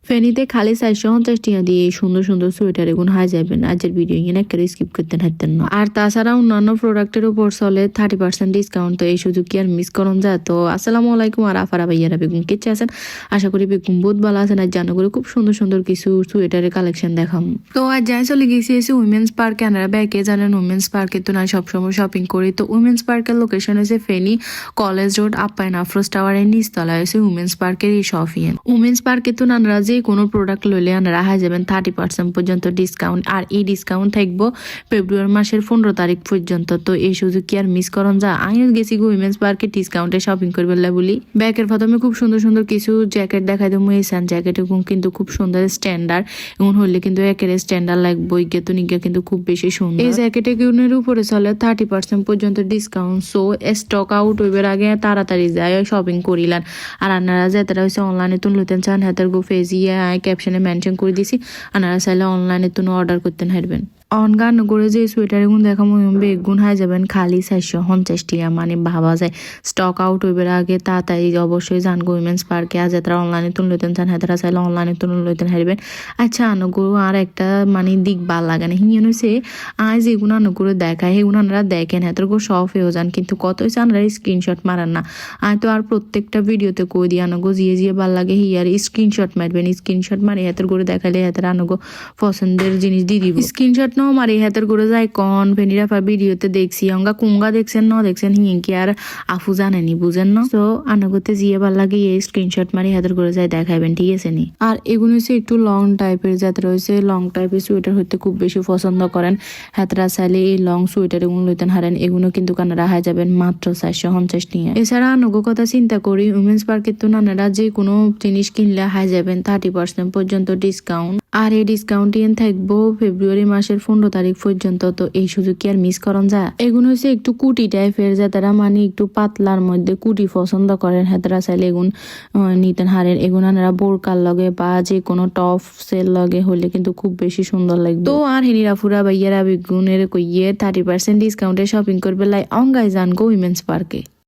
ফেনীতে খালি 450 টাকা দিয়ে এই সুন্দর সুন্দর সোয়েটার এগুলো হাই যাবেন। আজকের ভিডিও এখানে একটা স্কিপ করতে হাঁটতেন না। আর তাছাড়া অন্যান্য প্রোডাক্টের উপর চলে 30% ডিসকাউন্ট। তো এই সুযোগ কি আর মিস করুন যায়। তো আসসালামু আলাইকুম আর আফারা ভাইয়ারা বেগুন কেচে আছেন। আশা করি বেগুন বহুত ভালো আছেন। আর জানো করে খুব সুন্দর সুন্দর কিছু সোয়েটারের কালেকশন দেখাম। তো আজ যাই চলে গেছি এসে উইমেন্স পার্কে। আপনারা ব্যাকে জানেন উইমেন্স পার্কে তো না সবসময় শপিং করি। তো উইমেন্স পার্কের লোকেশন হয়েছে ফেনী কলেজ রোড আপ্যায়ন আফরোজ টাওয়ারের নিচতলা হয়েছে উইমেন্স পার্কের এই শপিং। উইমেন্স পার্কে তো নানরা যে কোনো প্রোডাক্ট লইলে আনারা হাই যাবেন 30% পর্যন্ত ডিসকাউন্ট। আর এই ডিসকাউন্ট থাকবো ফেব্রুয়ারি মাসের 15 তারিখ পর্যন্ত। তো এই সুযোগ কি আর মিস করন যা। আমি গেছি উইমেন্স পার্কে ডিসকাউন্টে শপিং করবে বলি। ব্যাগের প্রথমে খুব সুন্দর সুন্দর কিছু জ্যাকেট দেখাই দেবো। এই সান জ্যাকেট এবং কিন্তু খুব সুন্দর স্ট্যান্ডার্ড এমন হলে কিন্তু একের স্ট্যান্ডার্ড লাগবো। ইগে তো নিগে কিন্তু খুব বেশি সুন্দর। এই জ্যাকেটে কিউনের উপরে চলে 30% পর্যন্ত ডিসকাউন্ট। সো স্টক আউট হইবার আগে তাড়াতাড়ি যায় শপিং করিলেন। আর আপনারা যারা হচ্ছে অনলাইনে তুন লইতেন চান হাতের গো ফেজিয়ে ক্যাপশনে মেনশন করে দিছি। আপনারা চাইলে অনলাইনে তুন অর্ডার করতেন হারবেন। অনগান করে যে সোয়েটার এগুন দেখাবো বেগুন হাই যাবেন খালি 450 টাকা। মানে ভাবা যায় স্টক আউট হইবার আগে তাড়াতাড়ি অবশ্যই জানগো উইমেন্স পার্কে। আজ যারা অনলাইনে তুন লইতেন চান হাতেরা চাইলে অনলাইনে তুন লইতেন হারবেন। আচ্ছা আনুগুরু আর একটা মানে দিক ভাল লাগে না হিন হয়েছে আজ এগুলো আনুগুরু দেখায় সেগুলো আপনারা দেখেন হাতের গো সফ হয়েও যান কিন্তু কত হয়েছে আপনারা স্ক্রিনশট মারান না। আমি তো আর প্রত্যেকটা ভিডিওতে কই দিই আনুগো জিয়ে ভাল লাগে হিয়ার স্ক্রিনশট মারবেন। স্ক্রিনশট মারি হাতের গরু দেখালে হাতের আনুগো পছন্দের জিনিস দিয়ে দিব। স্ক্রিনশট নাও মারি হাতের গরু যায় কন ফেনিরা ভিডিওতে দেখছি অঙ্গা কুঙ্গা দেখছেন না দেখছেন হিং কি আর আফু জানেনি বুঝেন না। তো আনুগোতে জিয়ে ভাল লাগে এই স্ক্রিনশট মারি হাতের গরু যায় দেখাবেন ঠিক আছে নি। আর এগুলো হচ্ছে একটু লং টাইপের যাতে রয়েছে লং টাইপের সোয়েটার হইতে খুব বেশি পছন্দ করেন। হাতরা চাইলে এই লং সোয়েটার এগুলো লইতেন হারেন। এগুলো কিন্তু কানারা হাই যাবেন মাত্র 450 নিয়ে। এছাড়া আনুগো কথা চিন্তা করি উইমেন্স পার্কের তো নানারা যে কোনো জিনিস কিনলে হাই যাবেন 30% পর্যন্ত ডিসকাউন্ট। আর এই ডিসকাউন্ট থাকবো ফেব্রুয়ারি মাসের 15 তারিখ পর্যন্ত। তো এই সুযোগ কি আর মিস করন যায়। এগুলো হচ্ছে একটু কুটি টাইপের যাতারা মানে একটু পাতলার মধ্যে কুটি পছন্দ করেন হাতেরা চাইলে এগুন নিতেন হারেন। এগুলো আনারা বোরকার লগে বা যে কোনো টপ সেল লগে হলে কিন্তু খুব বেশি সুন্দর লাগবে। তো আর হেনিরা ফুরা বাইয়ারা বেগুনের কইয়ে 30% ডিসকাউন্টে শপিং করবে লাই অঙ্গাই যান গো উইমেন্স পার্কে।